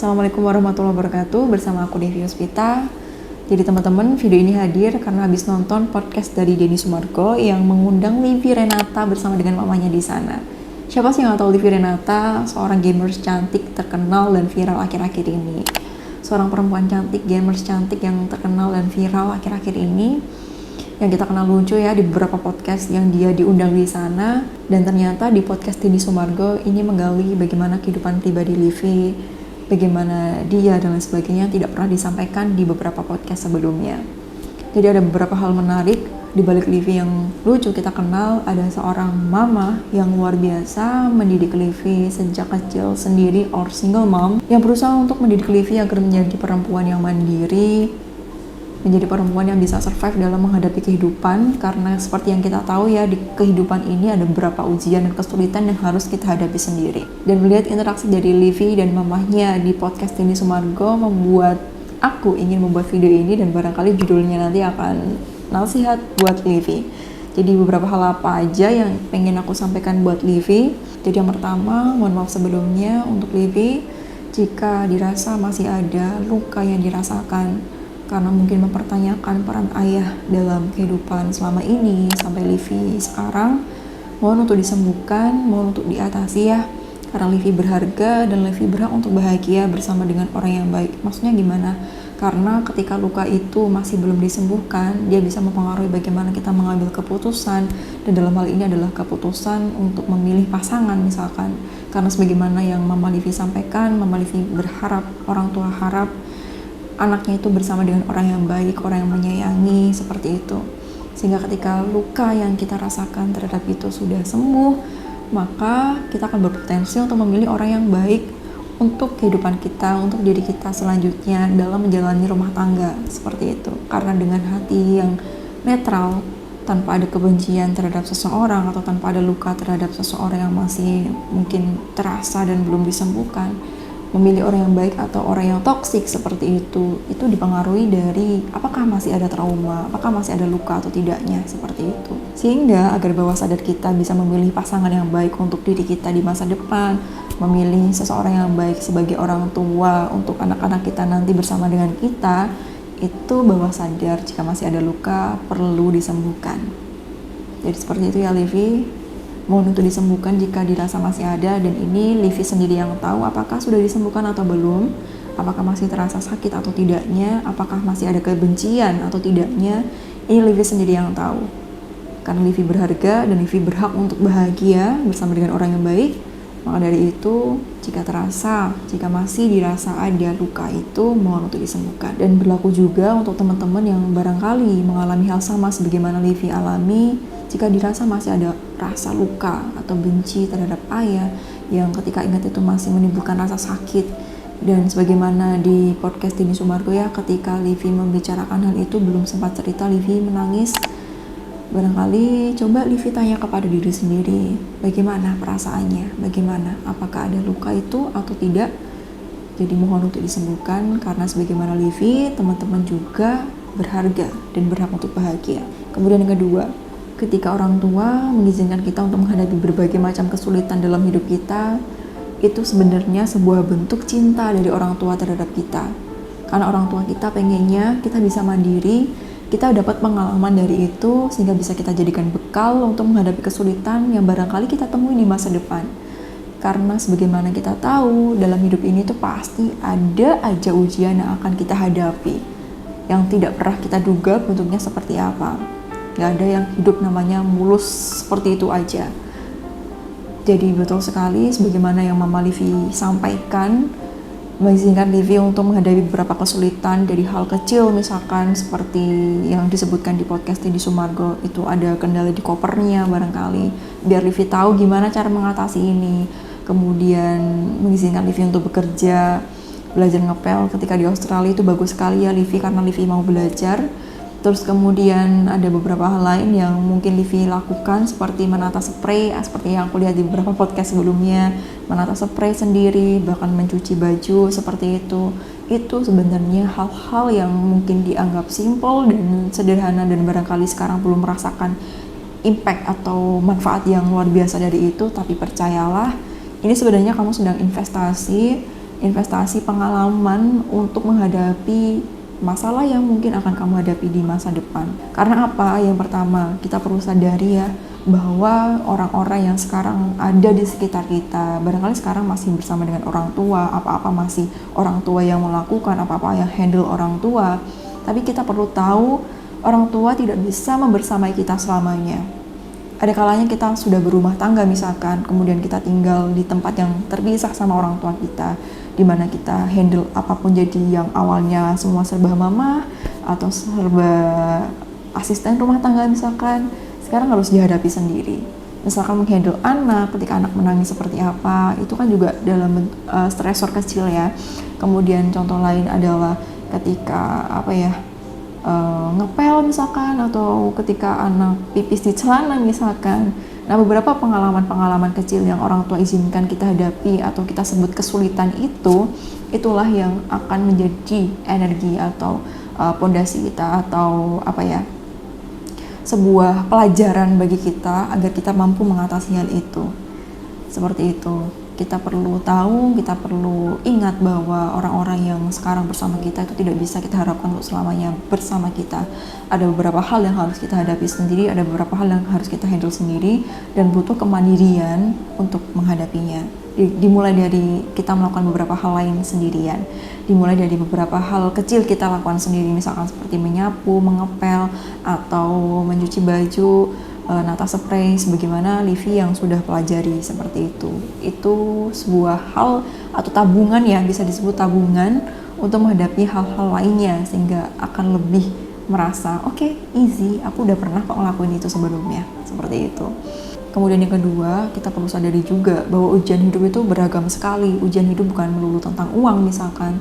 Assalamualaikum warahmatullahi wabarakatuh. Bersama aku Devi Yuspita. Jadi teman-teman, video ini hadir karena habis nonton podcast dari Denny Sumargo yang mengundang Livi Renata bersama dengan mamanya di sana. Siapa sih yang gak tahu Livi Renata? Seorang gamers cantik, terkenal dan viral akhir-akhir ini. Seorang perempuan cantik, gamers cantik yang terkenal dan viral akhir-akhir ini. Yang kita kenal lucu ya di beberapa podcast yang dia diundang di sana. Dan ternyata di podcast Denny Sumargo ini menggali bagaimana kehidupan pribadi Livi, bagaimana dia dan lain sebagainya tidak pernah disampaikan di beberapa podcast sebelumnya. Jadi ada beberapa hal menarik di balik Livi yang lucu kita kenal. Ada seorang mama yang luar biasa mendidik Livi sejak kecil sendiri, or single mom, yang berusaha untuk mendidik Livi agar menjadi perempuan yang mandiri, menjadi perempuan yang bisa survive dalam menghadapi kehidupan. Karena seperti yang kita tahu ya, di kehidupan ini ada beberapa ujian dan kesulitan yang harus kita hadapi sendiri. Dan melihat interaksi dari Livi dan mamahnya di podcast Denny Sumargo membuat aku ingin membuat video ini, dan barangkali judulnya nanti akan nasihat buat Livi. Jadi beberapa hal apa aja yang pengen aku sampaikan buat Livi. Jadi yang pertama, mohon maaf sebelumnya untuk Livi jika dirasa masih ada luka yang dirasakan karena mungkin mempertanyakan peran ayah dalam kehidupan selama ini sampai Livi sekarang. Mohon untuk disembuhkan, mohon untuk diatasi ya, karena Livi berharga dan Livi berhak untuk bahagia bersama dengan orang yang baik. Maksudnya gimana? Karena ketika luka itu masih belum disembuhkan, dia bisa mempengaruhi bagaimana kita mengambil keputusan, dan dalam hal ini adalah keputusan untuk memilih pasangan misalkan. Karena sebagaimana yang Mama Livi sampaikan, Mama Livi berharap, orang tua harap anaknya itu bersama dengan orang yang baik, orang yang menyayangi, seperti itu. Sehingga ketika luka yang kita rasakan terhadap itu sudah sembuh, maka kita akan berpotensi untuk memilih orang yang baik untuk kehidupan kita, untuk diri kita selanjutnya dalam menjalani rumah tangga, seperti itu. Karena dengan hati yang netral, tanpa ada kebencian terhadap seseorang atau tanpa ada luka terhadap seseorang yang masih mungkin terasa dan belum disembuhkan, memilih orang yang baik atau orang yang toksik seperti itu dipengaruhi dari apakah masih ada trauma, apakah masih ada luka atau tidaknya, seperti itu. Sehingga agar bawah sadar kita bisa memilih pasangan yang baik untuk diri kita di masa depan, memilih seseorang yang baik sebagai orang tua untuk anak-anak kita nanti bersama dengan kita, itu bawah sadar jika masih ada luka perlu disembuhkan. Jadi seperti itu ya Livi. Mohon untuk disembuhkan jika dirasa masih ada, dan ini Livi sendiri yang tahu apakah sudah disembuhkan atau belum, apakah masih terasa sakit atau tidaknya, apakah masih ada kebencian atau tidaknya. Ini Livi sendiri yang tahu. Karena Livi berharga dan Livi berhak untuk bahagia bersama dengan orang yang baik. Maka dari itu, jika masih dirasa ada luka itu, mohon untuk disembuhkan. Dan berlaku juga untuk teman-teman yang barangkali mengalami hal sama sebagaimana Livi alami. Jika dirasa masih ada rasa luka atau benci terhadap ayah yang ketika ingat itu masih menimbulkan rasa sakit, dan sebagaimana di podcast Denny Sumargo ya, ketika Livi membicarakan hal itu belum sempat cerita, Livi menangis. Barangkali coba Livi tanya kepada diri sendiri, bagaimana perasaannya, bagaimana, apakah ada luka itu atau tidak. Jadi mohon untuk disembuhkan, karena sebagaimana Livi, teman-teman juga berharga dan berhak untuk bahagia. Kemudian yang kedua, ketika orang tua mengizinkan kita untuk menghadapi berbagai macam kesulitan dalam hidup kita, itu sebenarnya sebuah bentuk cinta dari orang tua terhadap kita. Karena orang tua kita pengennya kita bisa mandiri, kita dapat pengalaman dari itu sehingga bisa kita jadikan bekal untuk menghadapi kesulitan yang barangkali kita temui di masa depan. Karena sebagaimana kita tahu, dalam hidup ini tuh pasti ada aja ujian yang akan kita hadapi, yang tidak pernah kita duga bentuknya seperti apa. Gak ada yang hidup namanya mulus seperti itu aja. Jadi betul sekali sebagaimana yang Mama Livi sampaikan, mengizinkan Livi untuk menghadapi beberapa kesulitan dari hal kecil, misalkan seperti yang disebutkan di podcast Denny Sumargo, itu ada kendala di kopernya barangkali, biar Livi tahu gimana cara mengatasi ini. Kemudian mengizinkan Livi untuk bekerja, belajar ngepel ketika di Australia, itu bagus sekali ya Livi, karena Livi mau belajar. Terus kemudian ada beberapa hal lain yang mungkin Livi lakukan, seperti menata spray, seperti yang aku lihat di beberapa podcast sebelumnya, menata spray sendiri, bahkan mencuci baju, seperti itu. Itu sebenarnya hal-hal yang mungkin dianggap simpel dan sederhana, dan barangkali sekarang belum merasakan impact atau manfaat yang luar biasa dari itu, tapi percayalah, ini sebenarnya kamu sedang investasi investasi pengalaman untuk menghadapi masalah yang mungkin akan kamu hadapi di masa depan. Karena apa? Yang pertama, kita perlu sadari ya, bahwa orang-orang yang sekarang ada di sekitar kita, barangkali sekarang masih bersama dengan orang tua, apa-apa masih orang tua yang melakukan, apa-apa yang handle orang tua. Tapi kita perlu tahu, orang tua tidak bisa membersamai kita selamanya. Ada kalanya kita sudah berumah tangga misalkan, kemudian kita tinggal di tempat yang terpisah sama orang tua kita, di mana kita handle apapun, jadi yang awalnya semua serba mama atau serba asisten rumah tangga misalkan, sekarang harus dihadapi sendiri. Misalkan menghandle anak, ketika anak menangis seperti apa, itu kan juga dalam stresor kecil ya. Kemudian contoh lain adalah ketika ngepel misalkan, atau ketika anak pipis di celana misalkan. Nah, beberapa pengalaman-pengalaman kecil yang orang tua izinkan kita hadapi atau kita sebut kesulitan itu, itulah yang akan menjadi energi atau pondasi kita, atau sebuah pelajaran bagi kita agar kita mampu mengatasi hal itu. Seperti itu. Kita perlu tahu, kita perlu ingat bahwa orang-orang yang sekarang bersama kita itu tidak bisa kita harapkan untuk selamanya bersama kita. Ada beberapa hal yang harus kita hadapi sendiri, ada beberapa hal yang harus kita handle sendiri, dan butuh kemandirian untuk menghadapinya. Dimulai dari kita melakukan beberapa hal lain sendirian. Dimulai dari beberapa hal kecil kita lakukan sendiri, misalkan seperti menyapu, mengepel, atau mencuci baju, nata spray, sebagaimana Livi yang sudah pelajari seperti itu. Itu sebuah hal atau tabungan ya, bisa disebut tabungan untuk menghadapi hal-hal lainnya, sehingga akan lebih merasa oke, easy, aku udah pernah kok ngelakuin itu sebelumnya, seperti itu. Kemudian yang kedua, kita perlu sadari juga bahwa ujian hidup itu beragam sekali. Ujian hidup bukan melulu tentang uang misalkan.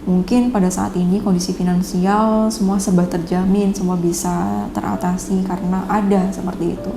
Mungkin pada saat ini kondisi finansial semua serba terjamin, semua bisa teratasi karena ada seperti itu.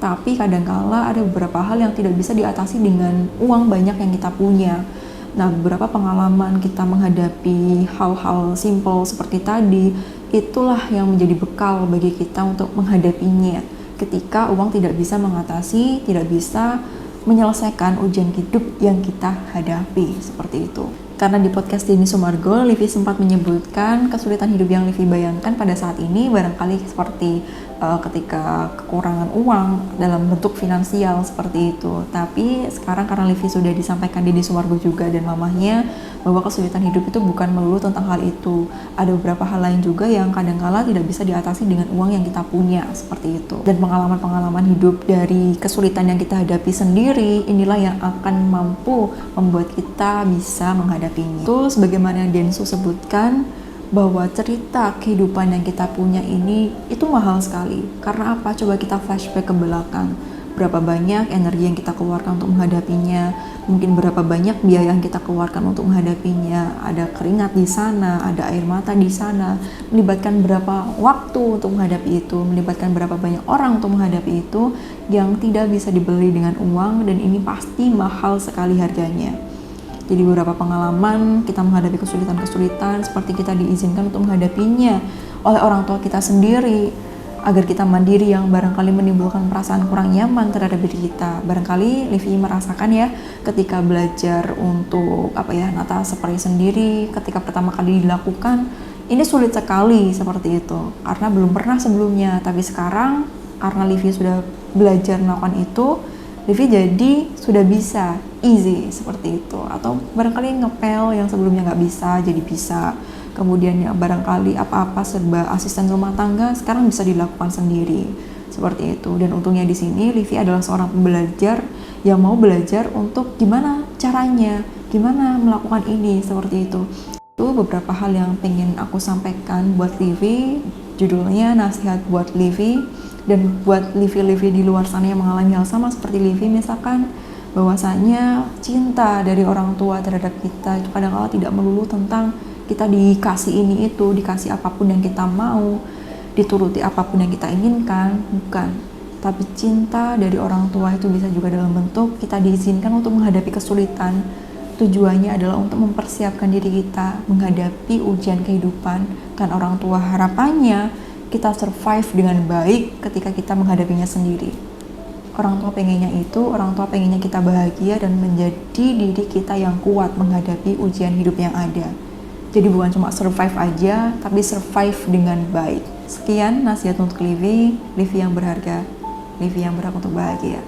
Tapi kadangkala ada beberapa hal yang tidak bisa diatasi dengan uang banyak yang kita punya. Nah, beberapa pengalaman kita menghadapi hal-hal simple seperti tadi, itulah yang menjadi bekal bagi kita untuk menghadapinya. Ketika uang tidak bisa mengatasi, tidak bisa menyelesaikan ujian hidup yang kita hadapi, seperti itu. Karena di podcast Denny Sumargo, Livi sempat menyebutkan kesulitan hidup yang Livi bayangkan pada saat ini barangkali seperti ketika kekurangan uang dalam bentuk finansial seperti itu. Tapi sekarang karena Livi sudah disampaikan Denny Sumargo juga dan mamahnya bahwa kesulitan hidup itu bukan melulu tentang hal itu. Ada beberapa hal lain juga yang kadangkala tidak bisa diatasi dengan uang yang kita punya, seperti itu. Dan pengalaman-pengalaman hidup dari kesulitan yang kita hadapi sendiri, inilah yang akan mampu membuat kita bisa menghadapinya. Itu sebagaimana yang Densu sebutkan, bahwa cerita kehidupan yang kita punya ini itu mahal sekali. Karena apa? Coba kita flashback ke belakang. Berapa banyak energi yang kita keluarkan untuk menghadapinya, mungkin berapa banyak biaya yang kita keluarkan untuk menghadapinya. Ada keringat di sana, ada air mata di sana, melibatkan berapa waktu untuk menghadapi itu, melibatkan berapa banyak orang untuk menghadapi itu, yang tidak bisa dibeli dengan uang, dan ini pasti mahal sekali harganya. Jadi beberapa pengalaman kita menghadapi kesulitan-kesulitan seperti kita diizinkan untuk menghadapinya oleh orang tua kita sendiri, agar kita mandiri, yang barangkali menimbulkan perasaan kurang nyaman terhadap diri kita. Barangkali Livi merasakan ya, ketika belajar untuk nata spray sendiri, ketika pertama kali dilakukan, ini sulit sekali seperti itu, karena belum pernah sebelumnya. Tapi sekarang karena Livi sudah belajar melakukan itu, Livi jadi sudah bisa, easy seperti itu. Atau barangkali ngepel yang sebelumnya nggak bisa, jadi bisa. Kemudian ya barangkali apa-apa serba asisten rumah tangga sekarang bisa dilakukan sendiri, seperti itu. Dan untungnya di sini Livi adalah seorang pembelajar yang mau belajar untuk gimana caranya, gimana melakukan ini, seperti itu. Itu beberapa hal yang pengen aku sampaikan buat Livi. Judulnya nasihat buat Livi. Dan buat Livi-Livi di luar sana yang mengalami hal sama seperti Livi, misalkan, bahwasanya cinta dari orang tua terhadap kita itu kadang-kala tidak melulu tentang kita dikasih ini itu, dikasih apapun yang kita mau, dituruti apapun yang kita inginkan, bukan. Tapi cinta dari orang tua itu bisa juga dalam bentuk kita diizinkan untuk menghadapi kesulitan. Tujuannya adalah untuk mempersiapkan diri kita menghadapi ujian kehidupan, kan orang tua harapannya kita survive dengan baik ketika kita menghadapinya sendiri. Orang tua pengennya itu, orang tua pengennya kita bahagia dan menjadi diri kita yang kuat menghadapi ujian hidup yang ada. Jadi bukan cuma survive aja, tapi survive dengan baik. Sekian nasihat untuk Livi yang berharga, Livi yang berhak untuk bahagia.